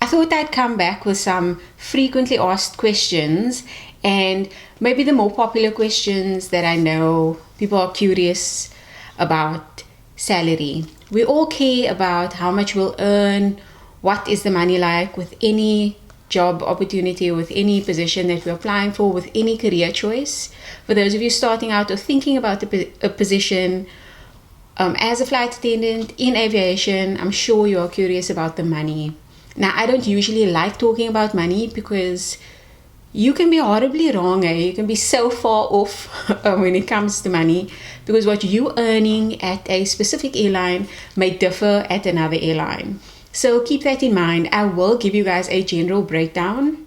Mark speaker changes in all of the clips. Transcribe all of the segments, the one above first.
Speaker 1: I thought I'd come back with some frequently asked questions and maybe the more popular questions that I know people are curious about salary. We all care about how much we'll earn, what is the money like with any job opportunity, with any position that we're applying for, with any career choice. For those of you starting out or thinking about a position as a flight attendant in aviation, I'm sure you're curious about the money. Now, I don't usually like talking about money because you can be horribly wrong. You can be so far off when it comes to money, because what you're earning at a specific airline may differ at another airline. So keep that in mind. I will give you guys a general breakdown.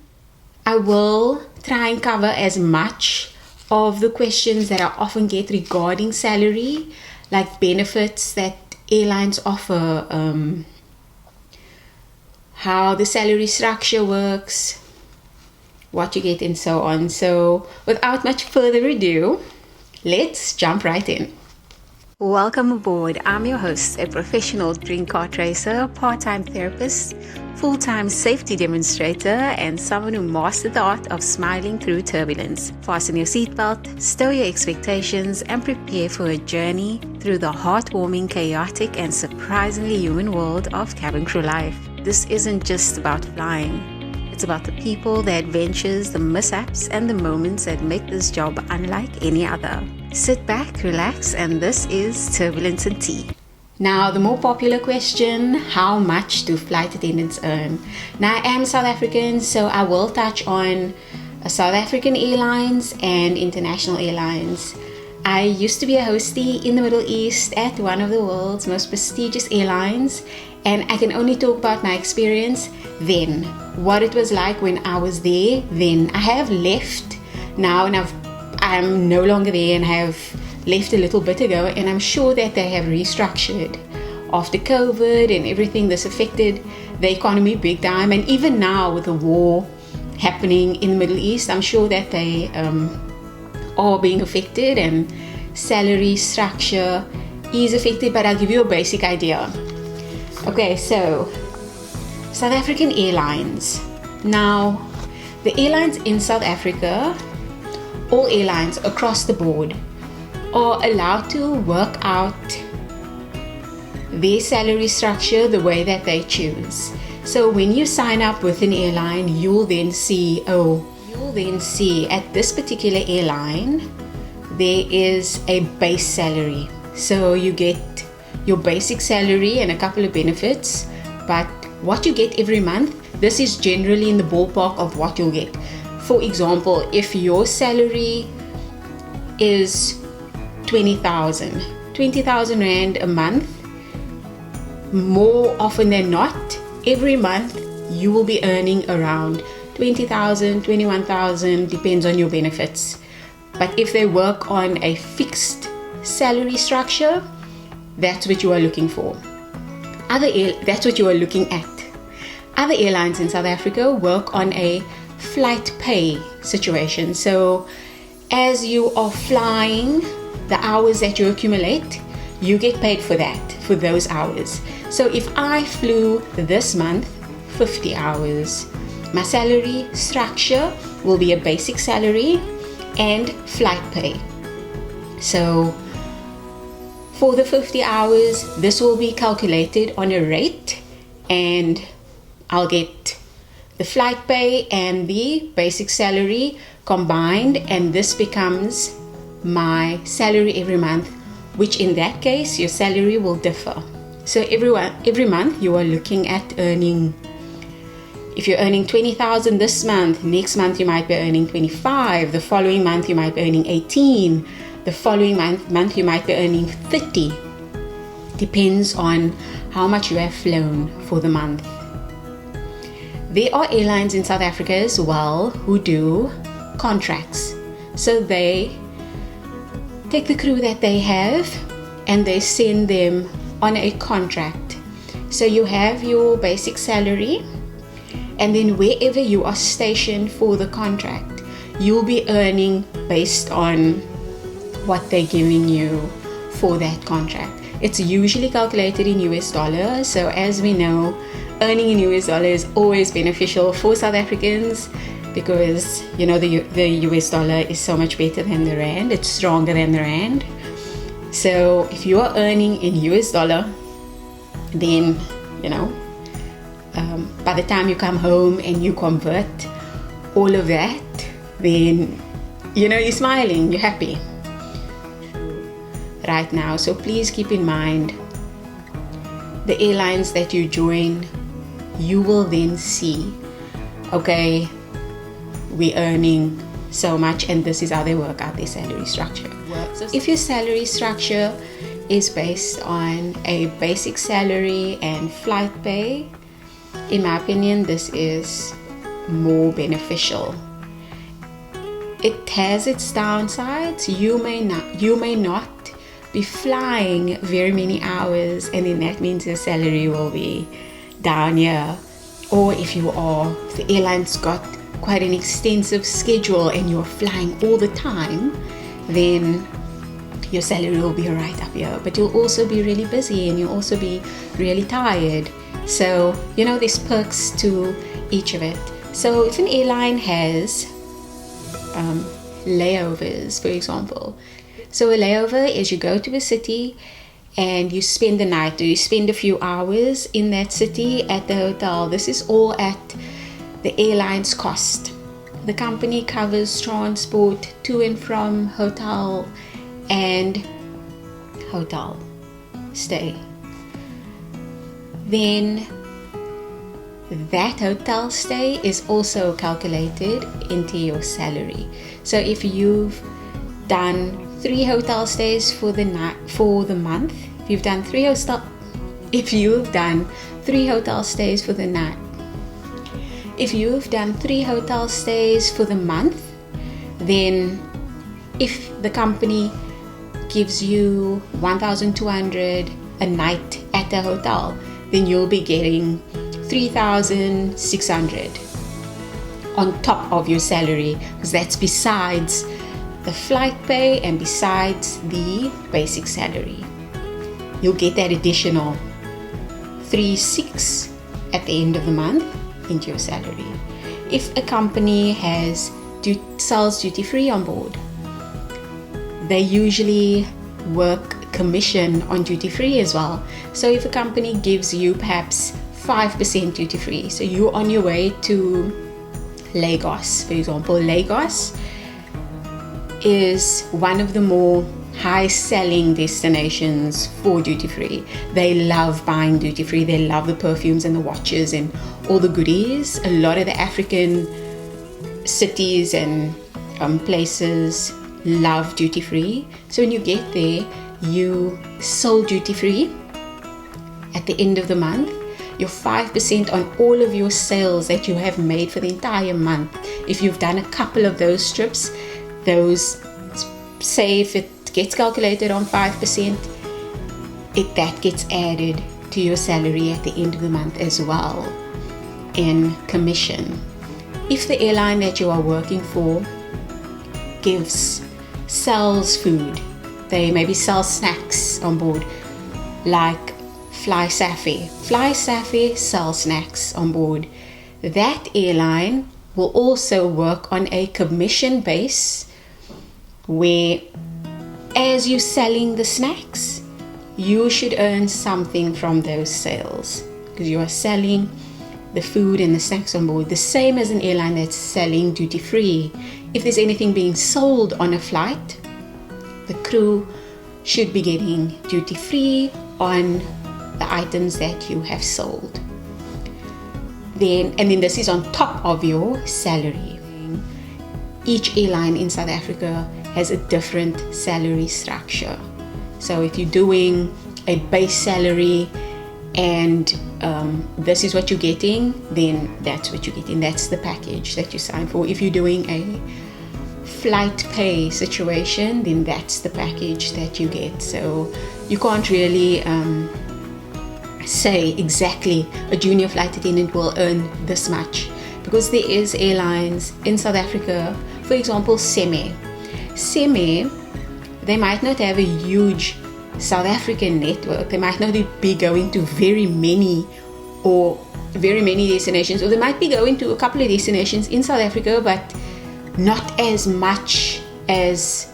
Speaker 1: I will try and cover as much of the questions that I often get regarding salary, like benefits that airlines offer, how the salary structure works, what you get, and so on. So without much further ado, let's jump right in. Welcome aboard. I'm your host, a professional dream car tracer, part-time therapist, full-time safety demonstrator, and someone who mastered the art of smiling through turbulence. Fasten your seatbelt, stow your expectations, and prepare for a journey through the heartwarming, chaotic, and surprisingly human world of cabin crew life. This isn't just about flying. It's about the people, the adventures, the mishaps, and the moments that make this job unlike any other. Sit back, relax, and this is Turbulence and Tea. Now, the more popular question, how much do flight attendants earn? Now, I am South African, so I will touch on South African airlines and international airlines. I used to be a hostie in the Middle East at one of the world's most prestigious airlines, and I can only talk about my experience then, what it was like when I was there then. I have left now, and I'm no longer there, and have left a little bit ago, and I'm sure that they have restructured after COVID and everything. This affected the economy big time, and even now with the war happening in the Middle East, I'm sure that they are being affected, and salary structure is affected, but I'll give you a basic idea. Okay, so South African airlines. Now, the airlines in South Africa, all airlines across the board, are allowed to work out their salary structure the way that they choose. So when you sign up with an airline, you'll then see at this particular airline, there is a base salary. So you get your basic salary and a couple of benefits, but what you get every month, this is generally in the ballpark of what you'll get. For example, if your salary is 20,000 Rand a month, more often than not, every month you will be earning around 20,000, 21,000, depends on your benefits. But if they work on a fixed salary structure, that's what you are looking for. That's what you are looking at. Other airlines in South Africa work on a flight pay situation. So as you are flying, the hours that you accumulate, you get paid for that, for those hours. So if I flew this month 50 hours, my salary structure will be a basic salary and flight pay. So for the 50 hours, this will be calculated on a rate, and I'll get the flight pay and the basic salary combined, and this becomes my salary every month, which in that case, your salary will differ. So every month you are looking at earning, if you're earning 20,000 this month, next month you might be earning 25, the following month you might be earning 18, the following month you might be earning 30. Depends on how much you have flown for the month. There are airlines in South Africa as well who do contracts. So they take the crew that they have and they send them on a contract. So you have your basic salary, and then wherever you are stationed for the contract, you'll be earning based on what they're giving you for that contract. It's usually calculated in US dollars. So as we know, earning in US dollar is always beneficial for South Africans because, you know, the US dollar is so much better than the rand. It's stronger than the rand. So if you are earning in US dollar, then, you know, by the time you come home and you convert all of that, then, you know, you're smiling, you're happy right now. So please keep in mind, the airlines that you join, you will then see, okay, we're earning so much and this is how they work out their salary structure. If your salary structure is based on a basic salary and flight pay, in my opinion, this is more beneficial. It has its downsides. You may not be flying very many hours, and then that means your salary will be down here. Or if the airline's got quite an extensive schedule and you're flying all the time, then your salary will be right up here. But you'll also be really busy and you'll also be really tired. So, you know, there's perks to each of it. So if an airline has layovers, for example. So a layover is you go to a city and you spend the night, or you spend a few hours in that city at the hotel. This is all at the airline's cost. The company covers transport to and from hotel and hotel stay. Then that hotel stay is also calculated into your salary. So if you've done 3 hotel stays for the month, if you've done 3 hotel stays for the night, if you've done 3 hotel stays for the month, then if the company gives you 1,200 a night at the hotel, then you'll be getting 3,600 on top of your salary, because that's besides the flight pay and besides the basic salary. You'll get that additional 3,600 at the end of the month into your salary. If a company sells duty free on board, they usually work commission on duty free as well. So if a company gives you perhaps 5% duty free, so you're on your way to Lagos, for example. Lagos is one of the more high selling destinations for duty free. They love buying duty free. They love the perfumes and the watches and all the goodies. A lot of the African cities and places love duty free. So when you get there, you sold duty free. At the end of the month, your 5% on all of your sales that you have made for the entire month. If you've done a couple of those trips, say if it gets calculated on 5%, that gets added to your salary at the end of the month as well in commission. If the airline that you are working for sells food, they maybe sell snacks on board, like Fly Safi sells snacks on board. That airline will also work on a commission base, where as you're selling the snacks, you should earn something from those sales, because you are selling the food and the snacks on board, the same as an airline that's selling duty free. If there's anything being sold on a flight, the crew should be getting duty free on the items that you have sold. And then this is on top of your salary. Each airline in South Africa has a different salary structure. So if you're doing a base salary and this is what you're getting, then that's what you're getting. That's the package that you sign for. If you're doing a flight pay situation, then that's the package that you get. So you can't really say exactly a junior flight attendant will earn this much, because there is airlines in South Africa, for example, Seme, they might not have a huge South African network. They might not be going to very many destinations, or they might be going to a couple of destinations in South Africa, but not as much as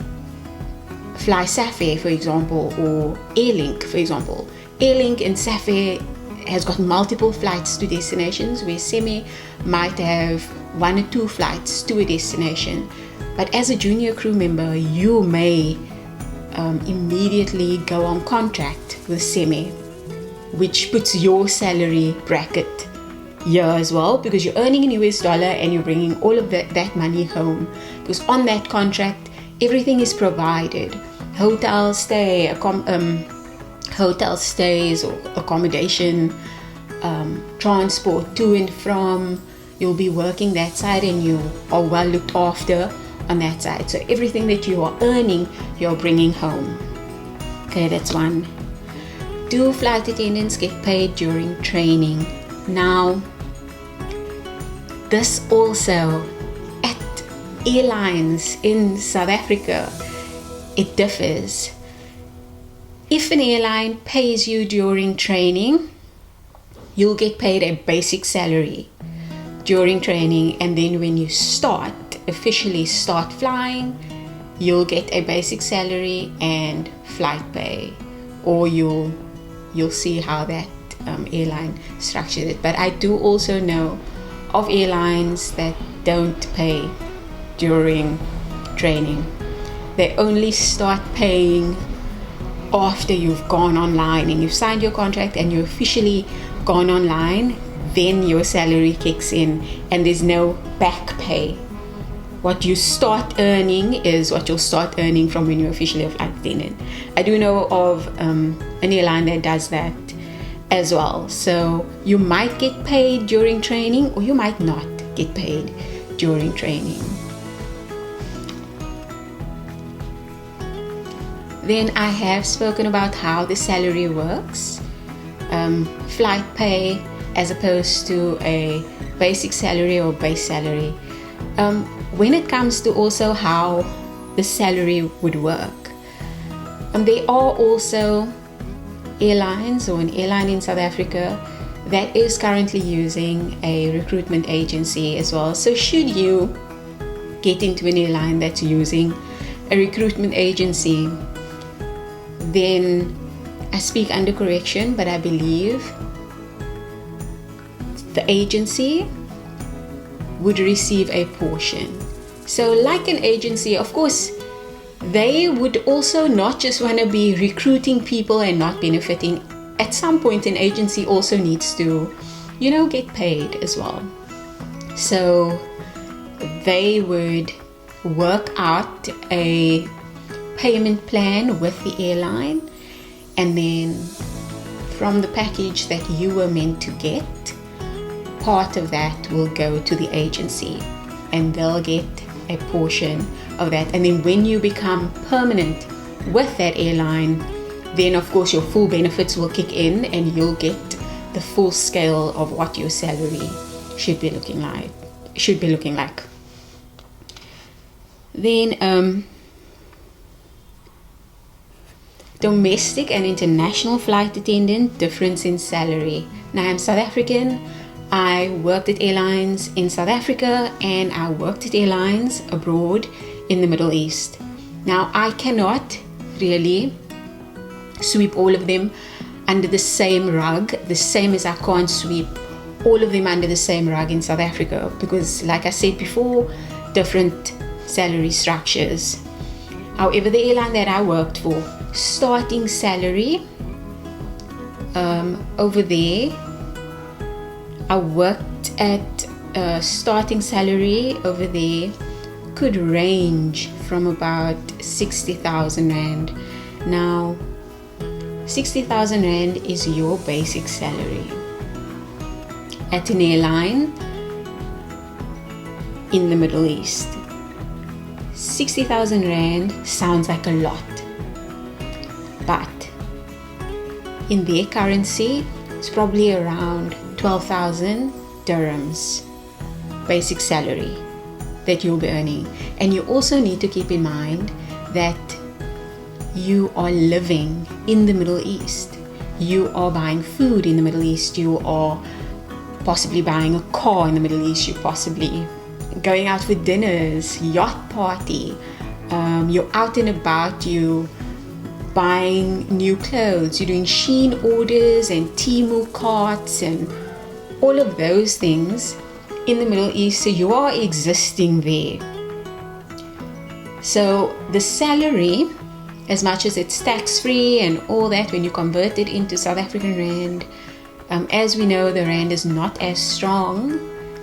Speaker 1: Fly Safair, for example, or Airlink, for example. Airlink and Safair has got multiple flights to destinations, where Semi might have 1 or 2 flights to a destination. But as a junior crew member, you may immediately go on contract with Semi, which puts your salary bracket here as well, because you're earning in US dollar and you're bringing all of that money home. Because on that contract, everything is provided: hotel stays or accommodation, transport to and from. You'll be working that side and you are well looked after on that side. So everything that you are earning, you're bringing home. Okay, that's one. Do flight attendants get paid during training? Now, this also, at airlines in South Africa, it differs. If an airline pays you during training, you'll get paid a basic salary during training, and then when you officially start flying, you'll get a basic salary and flight pay, or you'll see how that airline structured it. But I do also know of airlines that don't pay during training. They only start paying after you've gone online and you've signed your contract and you've officially gone online. Then your salary kicks in and there's no back pay. What you start earning is what you'll start earning from when you're officially a flight attendant. I do know of an airline that does that as well. So you might get paid during training, or you might not get paid during training. Then I have spoken about how the salary works. Flight pay as opposed to a basic salary or base salary. When it comes to also how the salary would work, there are also airlines, or an airline in South Africa that is currently using a recruitment agency as well. So should you get into an airline that's using a recruitment agency, then I speak under correction, but I believe the agency would receive a portion. So like an agency, of course, they would also not just want to be recruiting people and not benefiting. At some point, an agency also needs to, get paid as well. So they would work out a payment plan with the airline, and then from the package that you were meant to get, part of that will go to the agency and they'll get a portion of that. And then when you become permanent with that airline, then of course your full benefits will kick in and you'll get the full scale of what your salary should be looking like. Then domestic and international flight attendant, difference in salary. Now, I'm South African. I worked at airlines in South Africa and I worked at airlines abroad in the Middle East. Now, I cannot really sweep all of them under the same rug, the same as I can't sweep all of them under the same rug in South Africa, because like I said before, different salary structures. However, the airline that I worked for, starting salary over there, I worked at starting salary over there could range from about 60,000 Rand. Now, 60,000 Rand is your basic salary at an airline in the Middle East. 60,000 Rand sounds like a lot, but in their currency, it's probably around 12,000 dirhams basic salary that you'll be earning. And you also need to keep in mind that you are living in the Middle East. You are buying food in the Middle East. You are possibly buying a car in the Middle East. You're possibly going out for dinners, yacht party. You're out and about. You buying new clothes. You're doing Shein orders and Temu carts and all of those things in the Middle East. So you are existing there. So the salary, as much as it's tax-free and all that, when you convert it into South African Rand, as we know, the Rand is not as strong.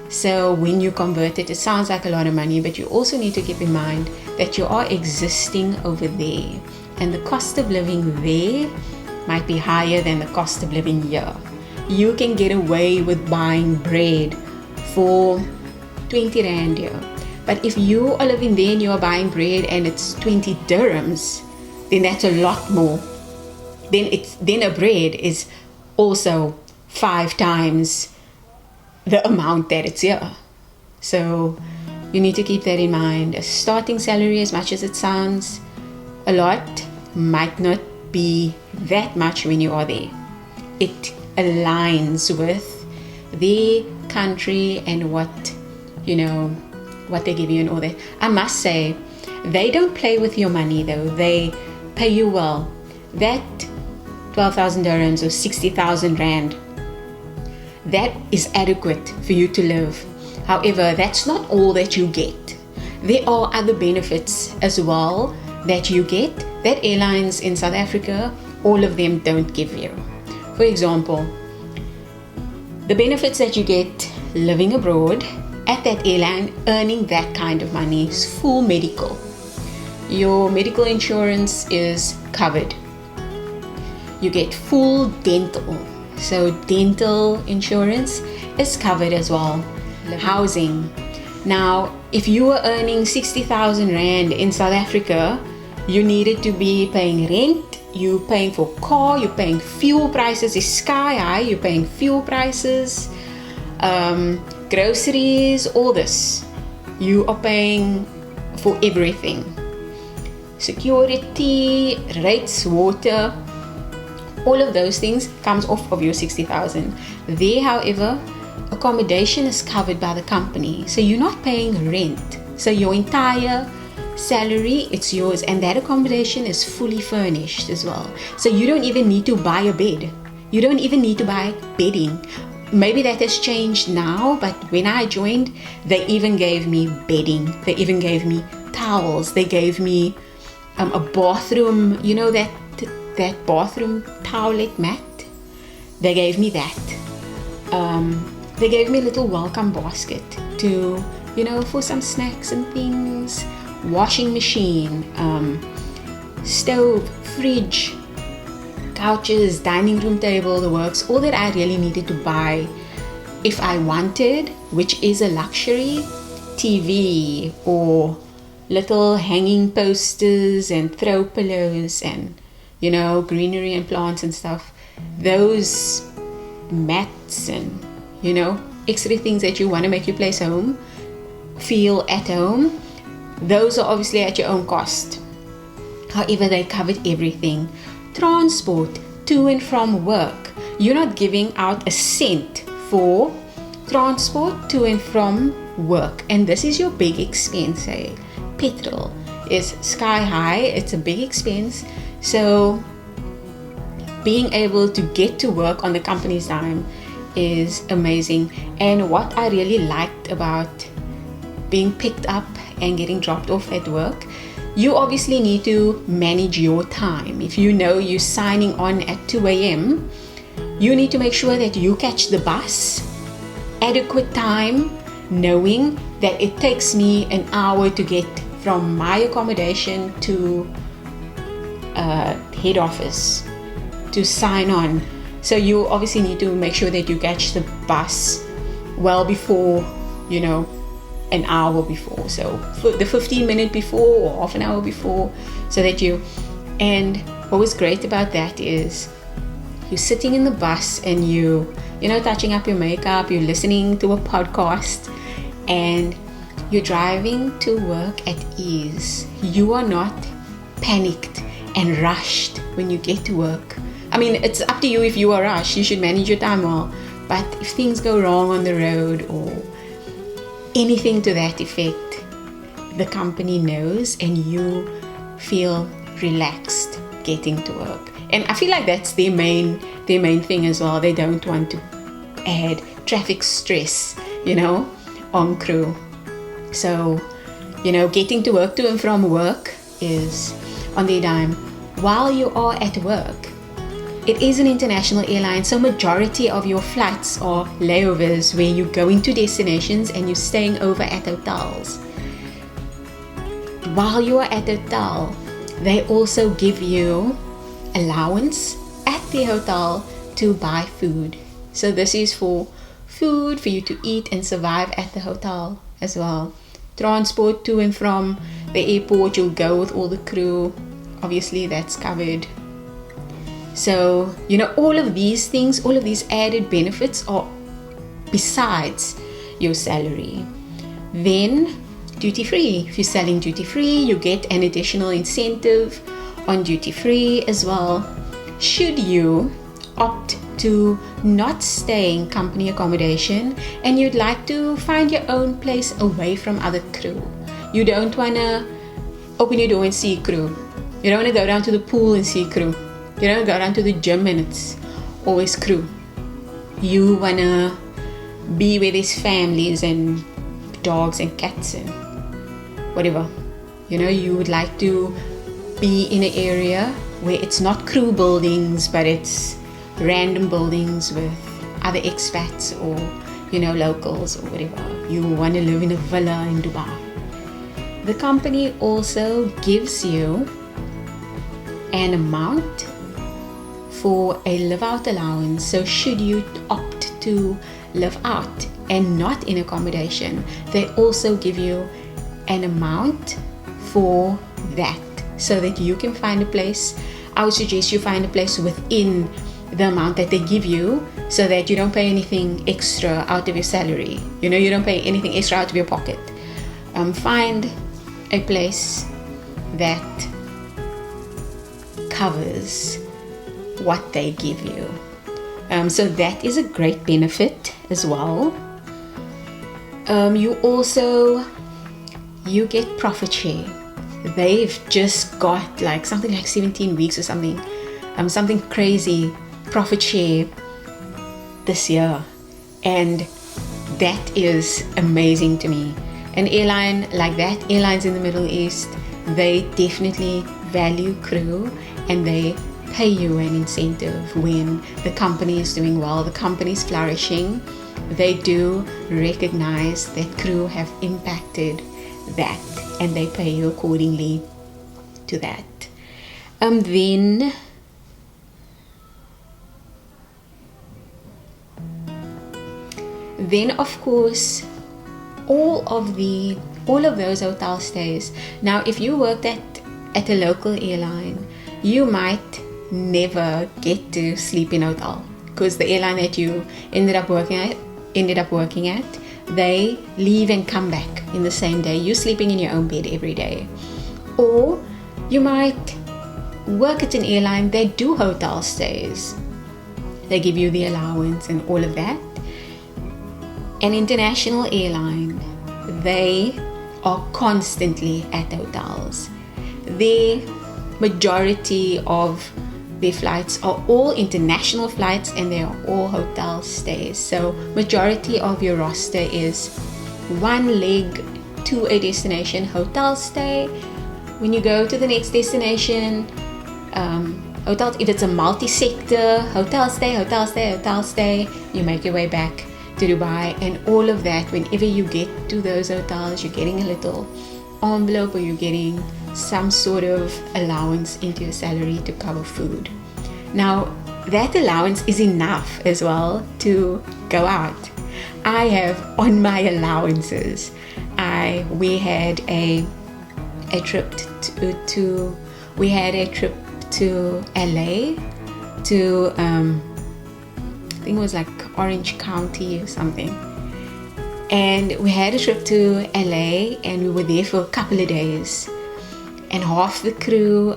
Speaker 1: So when you convert it, it sounds like a lot of money, but you also need to keep in mind that you are existing over there. And the cost of living there might be higher than the cost of living here. You can get away with buying bread for 20 Rand here. But if you are living there and you are buying bread and it's 20 dirhams, then that's a lot more. Then a bread is also 5 times the amount that it's here. So you need to keep that in mind. A starting salary, as much as it sounds a lot, might not be that much when you are there. It aligns with the country and what they give you and all that. I must say, they don't play with your money though. They pay you well. That 12,000 dirhams or 60,000 Rand, that is adequate for you to live. However, that's not all that you get. There are other benefits as well that you get that airlines in South Africa, all of them don't give you. For example, the benefits that you get living abroad at that airline, earning that kind of money, is full medical. Your medical insurance is covered. You get full dental. So dental insurance is covered as well. Housing. Now, if you were earning 60,000 Rand in South Africa, you needed to be paying rent, you're paying for car, you're paying fuel prices is sky high, you're paying fuel prices, groceries, all this. You are paying for everything. Security, rates, water, all of those things comes off of your 60,000. There, however, accommodation is covered by the company. So you're not paying rent. So your entire salary, it's yours, and that accommodation is fully furnished as well. So you don't even need to buy a bed. You don't even need to buy bedding. Maybe that has changed now, but when I joined, they even gave me bedding. They even gave me towels. They gave me a bathroom, that bathroom towelette mat. They gave me that. They gave me a little welcome basket to, for some snacks and things. Washing machine, stove, fridge, couches, dining room table, the works, all that I really needed to buy if I wanted, which is a luxury, TV or little hanging posters and throw pillows and, greenery and plants and stuff. Those mats and, extra things that you want to make your place home, feel at home. Those are obviously at your own cost. However, they covered everything. Transport to and from work. You're not giving out a cent for transport to and from work. And this is your big expense. Petrol is sky high. It's a big expense. So being able to get to work on the company's dime is amazing. And what I really liked about being picked up and getting dropped off at work, you obviously need to manage your time. If you're signing on at 2 a.m., you need to make sure that you catch the bus, adequate time, knowing that it takes me an hour to get from my accommodation to head office to sign on. So you obviously need to make sure that you catch the bus well before, an hour before, so the 15 minutes before or half an hour before, so that and what was great about that is you're sitting in the bus and you touching up your makeup, you're listening to a podcast, and you're driving to work at ease. You are not panicked and rushed when you get to work. I mean, it's up to you if you are rushed. You should manage your time well. But if things go wrong on the road or anything to that effect, the company knows and you feel relaxed getting to work. And I feel like that's their main thing as well. They don't want to add traffic stress, on crew. So, getting to work, to and from work, is on their dime. While you are at work, it is an international airline, so majority of your flights are layovers where you go into destinations and you're staying over at hotels. While you are at the hotel, they also give you allowance at the hotel to buy food. So this is for food for you to eat and survive at the hotel as well. Transport to and from the airport, you'll go with all the crew. Obviously, that's covered. So, all of these things, all of these added benefits are besides your salary. Then, duty free. If you're selling duty free, you get an additional incentive on duty free as well. Should you opt to not stay in company accommodation and you'd like to find your own place away from other crew, you don't want to open your door and see crew. You don't want to go down to the pool and see crew. You don't go down to the gym and it's always crew. You want to be with these families and dogs and cats and whatever. You would like to be in an area where it's not crew buildings, but it's random buildings with other expats or, locals or whatever. You want to live in a villa in Dubai. The company also gives you an amount for a live-out allowance. So should you opt to live out and not in accommodation, they also give you an amount for that so that you can find a place. I would suggest you find a place within the amount that they give you so that you don't pay anything extra out of your salary. You don't pay anything extra out of your pocket. Find a place that covers what they give you. So that is a great benefit as well. You get profit share. They've just got something like 17 weeks or something crazy profit share this year, and that is amazing to me. An airline like that, airlines in the Middle East, they definitely value crew and they pay you an incentive when the company is doing well, the company is flourishing. They do recognize that crew have impacted that and they pay you accordingly to that. Then of course all of those hotel stays. Now if you worked at a local airline, you might never get to sleep in a hotel because the airline that you ended up working at, they leave and come back in the same day. You're sleeping in your own bed every day. Or you might work at an airline, they do hotel stays. They give you the allowance and all of that. An international airline, they are constantly at hotels. The majority of their flights are all international flights and they are all hotel stays. So majority of your roster is one leg to a destination hotel stay. When you go to the next destination, hotel, if it's a multi-sector hotel stay, you make your way back to Dubai, and all of that. Whenever you get to those hotels, you're getting a little envelope or you're getting some sort of allowance into your salary to cover food. Now that allowance is enough as well to go out. I have on my allowances, we had a trip to LA to I think it was like Orange County or something, and we had a trip to LA and we were there for a couple of days, and half the crew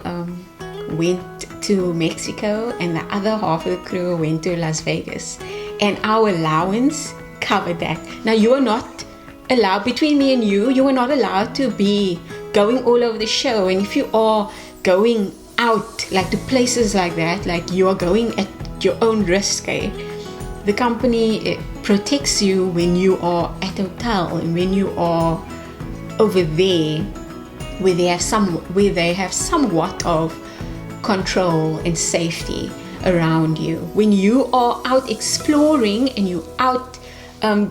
Speaker 1: went to Mexico and the other half of the crew went to Las Vegas, and our allowance covered that. Now, you are not allowed, between me and you are not allowed to be going all over the show. And if you are going out like to places like that, like you are going at your own risk, the company protects you when you are at a hotel and when you are over there where they have somewhat of control and safety around you. When you are out exploring and you out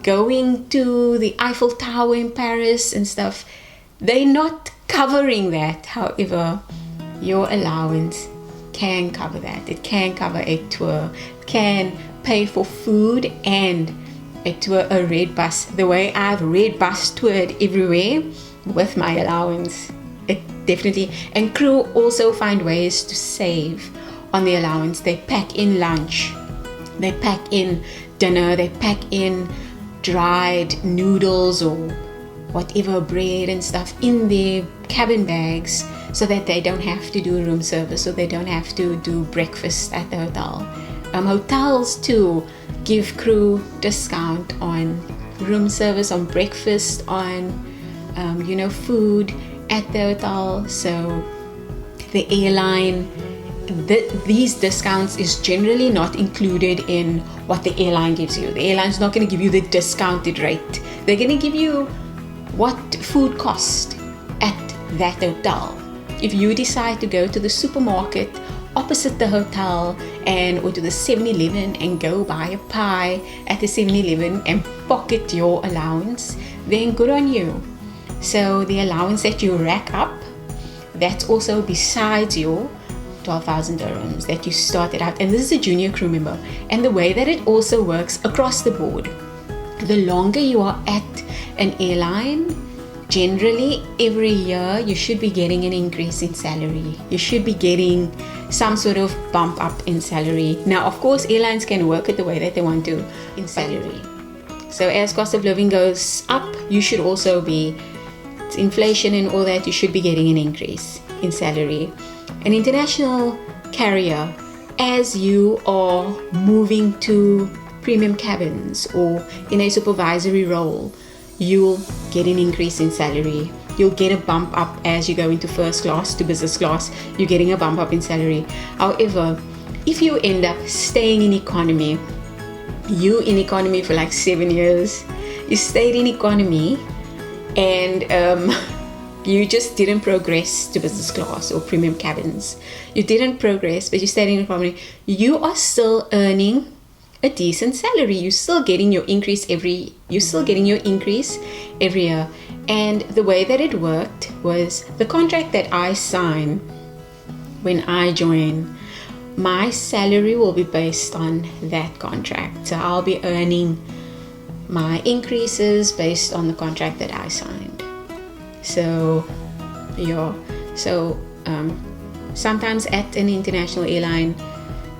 Speaker 1: going to the Eiffel Tower in Paris and stuff, they're not covering that. However, your allowance can cover that. It can cover a tour, can pay for food and a tour, a red bus. The way I've red bus toured everywhere with my allowance, it definitely. And crew also find ways to save on the allowance. They pack in lunch, they pack in dinner, they pack in dried noodles or whatever, bread and stuff in their cabin bags, so that they don't have to do room service, so they don't have to do breakfast at the hotel. Hotels too give crew discount on room service, on breakfast, on food at the hotel. So the airline, these discounts is generally not included in what the airline gives you. The airline's not going to give you the discounted rate. They're going to give you what food cost at that hotel. If you decide to go to the supermarket opposite the hotel or to the 7-Eleven and go buy a pie at the 7-Eleven and pocket your allowance, then good on you. So the allowance that you rack up, that's also besides your 12,000 dirhams that you started out. And this is a junior crew member. And the way that it also works across the board, the longer you are at an airline, generally every year you should be getting an increase in salary. You should be getting some sort of bump up in salary. Now, of course, airlines can work it the way that they want to in salary. So as cost of living goes up, you should also be, it's inflation and all that, you should be getting an increase in salary. An international carrier, as you are moving to premium cabins or in a supervisory role, you'll get an increase in salary. You'll get a bump up as you go into first class to business class. You're getting a bump up in salary. However, if you end up staying in economy, you in economy for like 7 years, you stayed in economy and you just didn't progress to business class or premium cabins. You didn't progress, but you stayed in economy. You are still earning a decent salary. You're still getting your increase every year. And the way that it worked was the contract that I signed when I joined, my salary will be based on that contract. So I'll be earning my increases based on the contract that I signed. So sometimes at an international airline,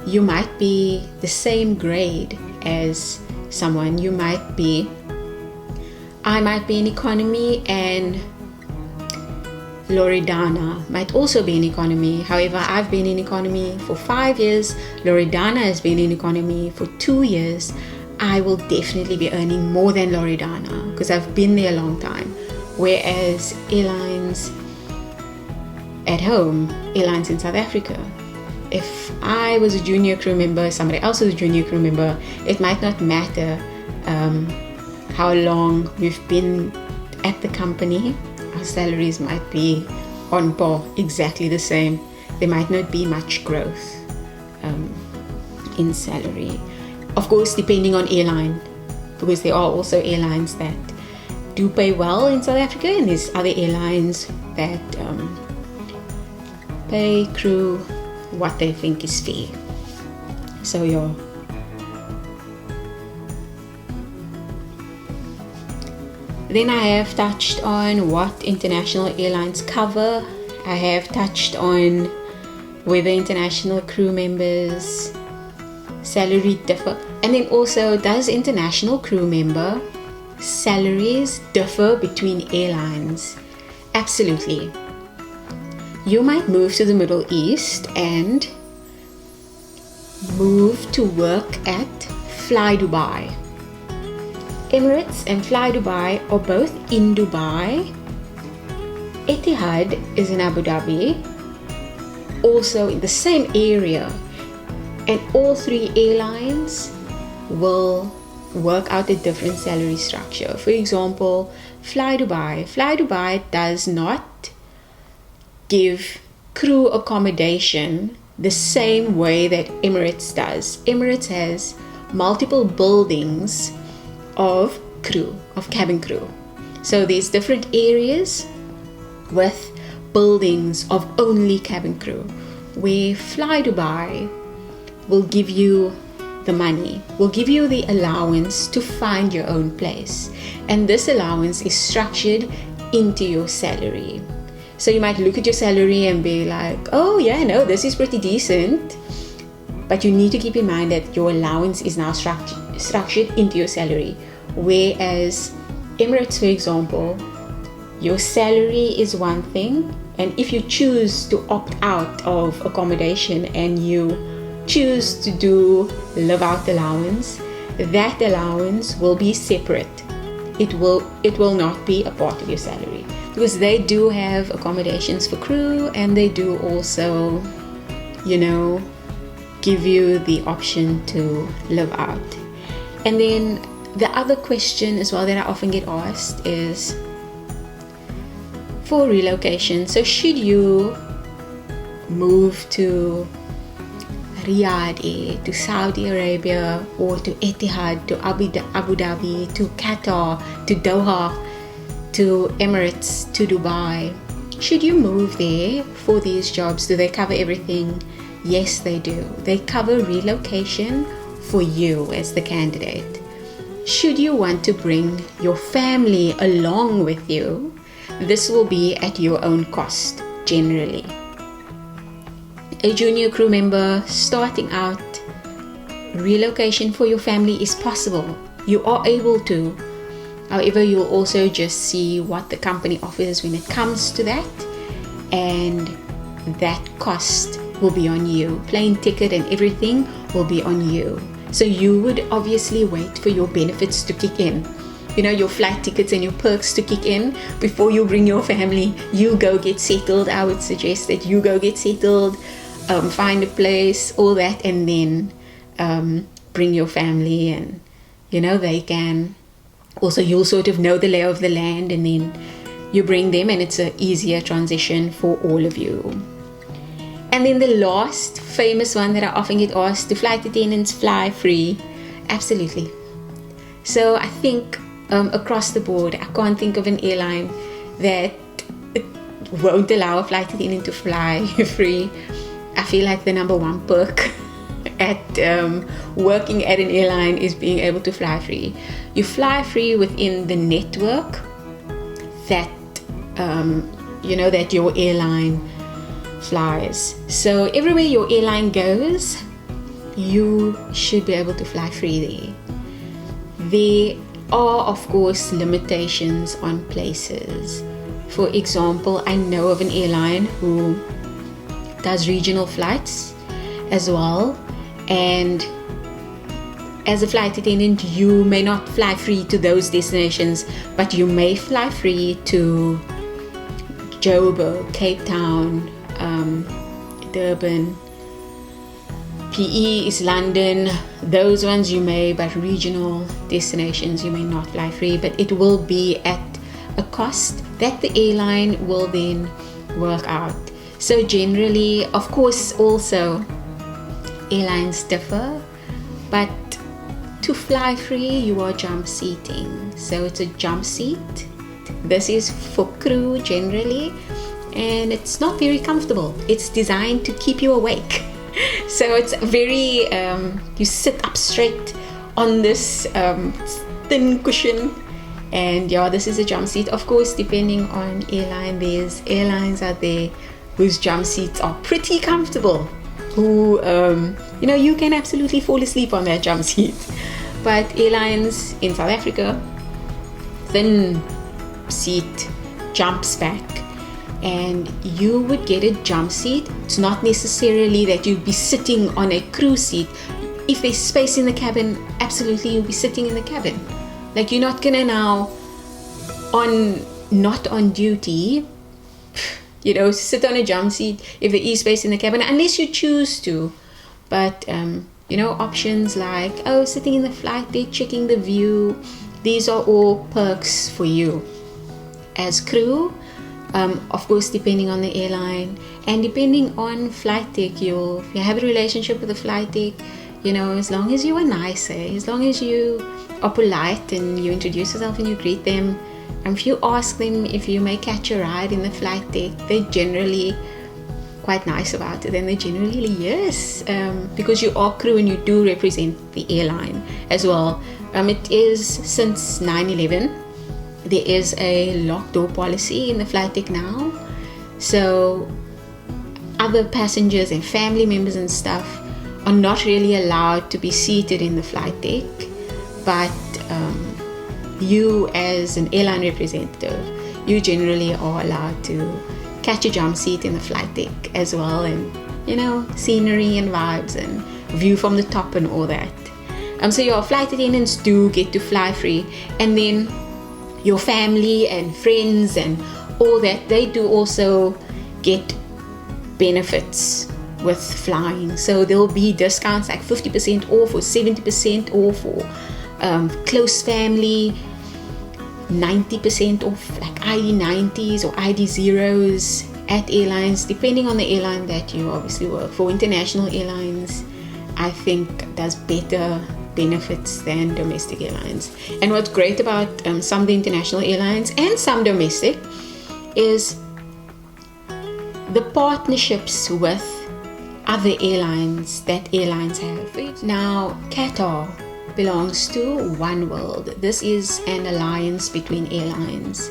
Speaker 1: you might be the same grade as someone. I might be in economy and Loredana might also be in economy. However, I've been in economy for 5 years. Loredana has been in economy for 2 years. I will definitely be earning more than Loredana because I've been there a long time. Whereas airlines at home, airlines in South Africa, if I was a junior crew member, somebody else was a junior crew member, it might not matter how long we've been at the company. Our salaries might be on par, exactly the same. There might not be much growth in salary. Of course, depending on airline, because there are also airlines that do pay well in South Africa, and there's other airlines that pay crew what they think is fair. So then I have touched on what international airlines cover. I have touched on whether international crew members' salary differ, and then also, does international crew member salaries differ between airlines? Absolutely. You might move to the Middle East and move to work at Fly Dubai. Emirates and Fly Dubai are both in Dubai. Etihad is in Abu Dhabi, also in the same area, and all three airlines will work out a different salary structure. For example, Fly Dubai does not give crew accommodation the same way that Emirates does. Emirates has multiple buildings of cabin crew. So there's different areas with buildings of only cabin crew, where Fly Dubai will give you the money, will give you the allowance to find your own place. And this allowance is structured into your salary. So you might look at your salary and be like, oh yeah, no, this is pretty decent. But you need to keep in mind that your allowance is now structured into your salary. Whereas Emirates, for example, your salary is one thing, and if you choose to opt out of accommodation and you choose to do live out allowance, that allowance will be separate. It will not be a part of your salary, because they do have accommodations for crew, and they do also, give you the option to live out. And then the other question as well that I often get asked is for relocation. So should you move to Riyadh, to Saudi Arabia, or to Etihad, to Abu Dhabi, to Qatar, to Doha, to Emirates, to Dubai? Should you move there for these jobs? Do they cover everything? Yes, they do. They cover relocation for you as the candidate. Should you want to bring your family along with you, this will be at your own cost, generally. A junior crew member starting out, relocation for your family is possible. You are able to. However, you'll also just see what the company offers when it comes to that, and that cost will be on you. Plane ticket and everything will be on you. So you would obviously wait for your benefits to kick in. Your flight tickets and your perks to kick in before you bring your family. You go get settled. I would suggest that you go get settled, find a place, all that, and then bring your family, and they can also, you'll sort of know the lay of the land, and then you bring them, and it's an easier transition for all of you. And then the last famous one that I often get asked, do flight attendants fly free? Absolutely. So I think across the board, I can't think of an airline that won't allow a flight attendant to fly free. I feel like the number one perk at working at an airline is being able to fly free. You fly free within the network that that your airline flies. So everywhere your airline goes, you should be able to fly free there. There are, of course, limitations on places. For example, I know of an airline who does regional flights as well, and as a flight attendant, you may not fly free to those destinations, but you may fly free to Joburg, Cape Town, Durban. PE is London. Those ones you may, but regional destinations you may not fly free, but it will be at a cost that the airline will then work out. So generally, of course, also airlines differ, but to fly free, you are jump seating. So it's a jump seat. This is for crew generally, and it's not very comfortable. It's designed to keep you awake. So it's very, you sit up straight on this thin cushion, and this is a jump seat. Of course, depending on airline, there's airlines out there whose jump seats are pretty comfortable, who, you can absolutely fall asleep on that jump seat. But airlines in South Africa, thin seat, jumps back, and you would get a jump seat. It's not necessarily that you'd be sitting on a crew seat. If there's space in the cabin, absolutely you'll be sitting in the cabin. Like, you're not gonna now not on duty, sit on a jump seat if there is space in the cabin, unless you choose to. But options like sitting in the flight deck, checking the view, these are all perks for you as crew. Of course, depending on the airline and depending on flight deck, if you have a relationship with the flight deck, as long as you are nice, as long as you are polite and you introduce yourself and you greet them, if you ask them if you may catch a ride in the flight deck, they're generally quite nice about it, and they're generally yes, because you are crew and you do represent the airline as well. It is since 9/11. There is a locked door policy in the flight deck now, so other passengers and family members and stuff are not really allowed to be seated in the flight deck, but you as an airline representative, you generally are allowed to catch a jump seat in the flight deck as well, and scenery and vibes and view from the top and all that. So your flight attendants do get to fly free, and then your family and friends and all that, they do also get benefits with flying. So there'll be discounts like 50% off or 70% off, or close family 90% off, like ID90s or ID0s at airlines, depending on the airline that you obviously work for. International airlines, I think, does better benefits than domestic airlines. And what's great about some of the international airlines and some domestic is the partnerships with other airlines that airlines have. Now, Qatar belongs to One World. This is an alliance between airlines.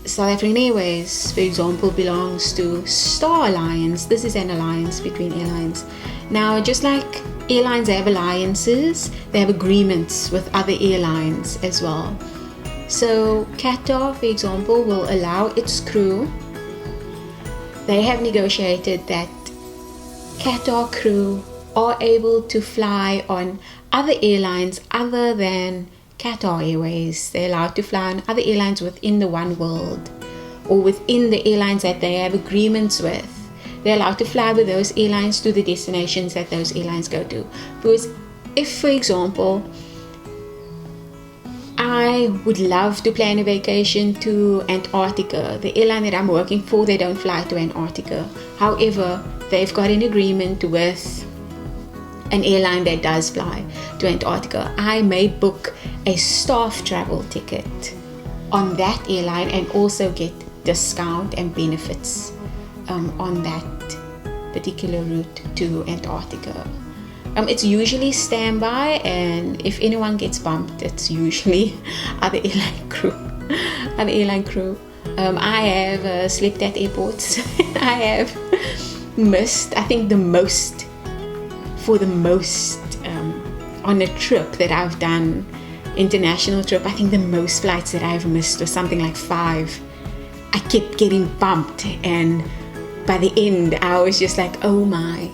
Speaker 1: South African Airways, for example, belongs to Star Alliance. This is an alliance between airlines. Now, just like airlines have alliances, they have agreements with other airlines as well. So Qatar, for example, will allow its crew. They have negotiated that Qatar crew are able to fly on other airlines other than Qatar Airways. They're allowed to fly on other airlines within the One World, or within the airlines that they have agreements with. They're allowed to fly with those airlines to the destinations that those airlines go to. Because if, for example, I would love to plan a vacation to Antarctica, the airline that I'm working for, they don't fly to Antarctica. However, they've got an agreement with an airline that does fly to Antarctica. I may book a staff travel ticket on that airline and also get discount and benefits on that particular route to Antarctica. It's usually standby, and if anyone gets bumped, it's usually other airline crew. I have slept at airports. I have missed, I think, the most on a trip that I've done, international trip, I think the most flights that I've missed was something like 5. I kept getting bumped, and by the end I was just like, oh my,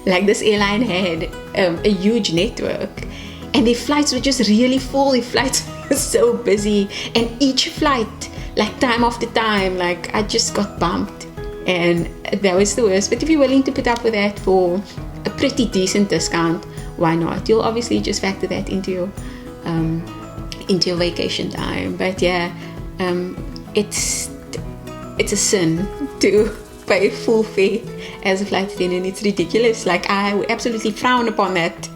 Speaker 1: like this airline had a huge network and their flights were just really full. Their flights were so busy, and each flight, like time after time, like I just got bumped, and that was the worst. But if you're willing to put up with that for a pretty decent discount, why not? You'll obviously just factor that into your vacation time. But yeah, it's a sin to pay full fare as a flight attendant. It's ridiculous. Like, I absolutely frown upon that.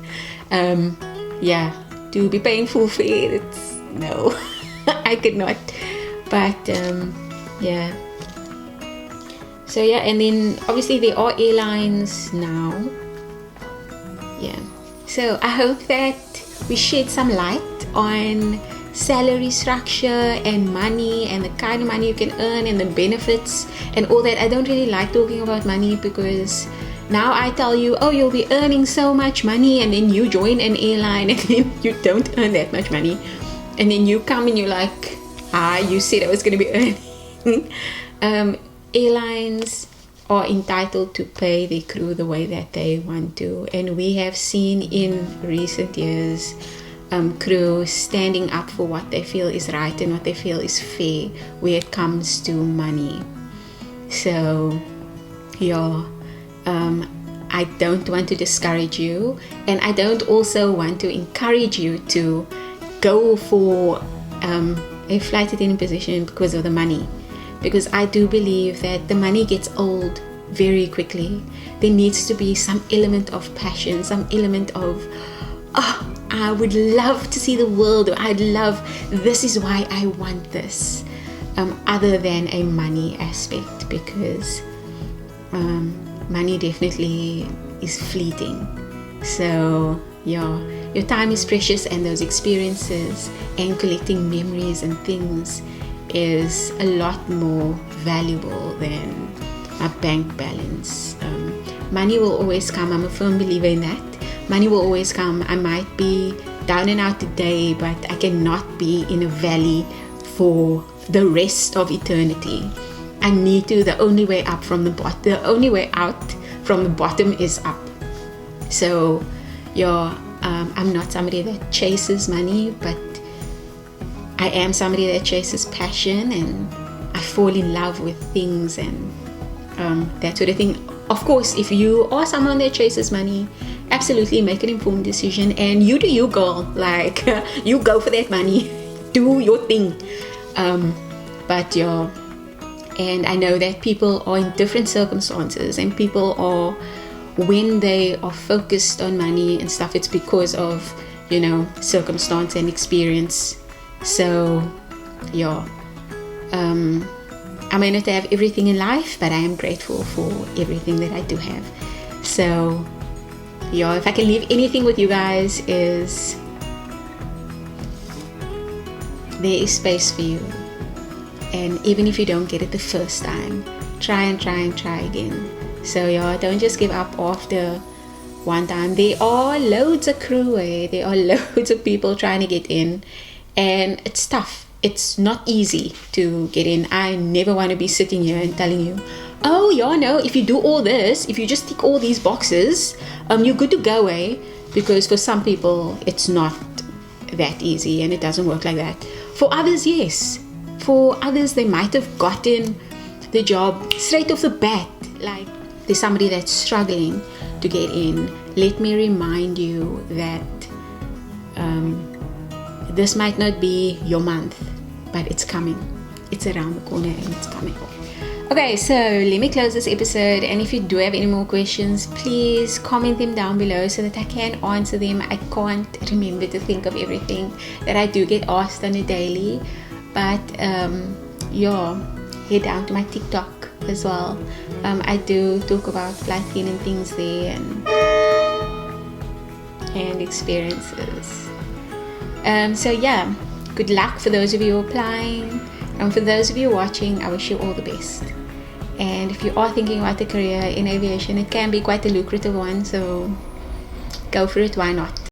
Speaker 1: To be paying full fare, it's no. I could not. But so yeah, and then obviously there are airlines now. So I hope that we shed some light on salary structure and money and the kind of money you can earn and the benefits and all that. I don't really like talking about money, because now I tell you, oh, you'll be earning so much money, and then you join an airline and then you don't earn that much money, and then you come and you're like, you said I was going to be earning. Airlines are entitled to pay their crew the way that they want to, and we have seen in recent years crew standing up for what they feel is right and what they feel is fair when it comes to money. So I don't want to discourage you, and I don't also want to encourage you to go for a flight attendant position because of the money, because I do believe that the money gets old very quickly. There needs to be some element of passion, some element of I would love to see the world, or this is why I want this, other than a money aspect, because money definitely is fleeting. So your time is precious, and those experiences and collecting memories and things is a lot more valuable than a bank balance. Money will always come. I'm a firm believer in that. Money will always come. I might be down and out today, but I cannot be in a valley for the rest of eternity. I need to. The only way out from the bottom is up. So I'm not somebody that chases money, but I am somebody that chases passion, and I fall in love with things and that sort of thing. Of course, if you are someone that chases money, absolutely make an informed decision, and you do you, girl. Like, you go for that money, do your thing. And I know that people are in different circumstances, and people are, when they are focused on money and stuff, it's because of, circumstance and experience. So I may not have everything in life, but I am grateful for everything that I do have. So if I can leave anything with you guys, is there is space for you. And even if you don't get it the first time, try again. So don't just give up after one time. There are loads of crew, there are loads of people trying to get in, and it's tough. It's not easy to get in. I never want to be sitting here and telling you, if you do all this, if you just tick all these boxes, you're good to go, because for some people it's not that easy, and it doesn't work like that. For others, yes. For others, they might have gotten the job straight off the bat. Like, there's somebody that's struggling to get in. Let me remind you that this might not be your month, but it's coming. It's around the corner, and it's coming. Okay, so let me close this episode, and if you do have any more questions, please comment them down below so that I can answer them. I can't remember to think of everything that I do get asked on a daily, but head down to my TikTok as well. I do talk about flight attendant things there and experiences. Good luck for those of you applying, and for those of you watching, I wish you all the best. And if you are thinking about a career in aviation, it can be quite a lucrative one, so go for it. Why not?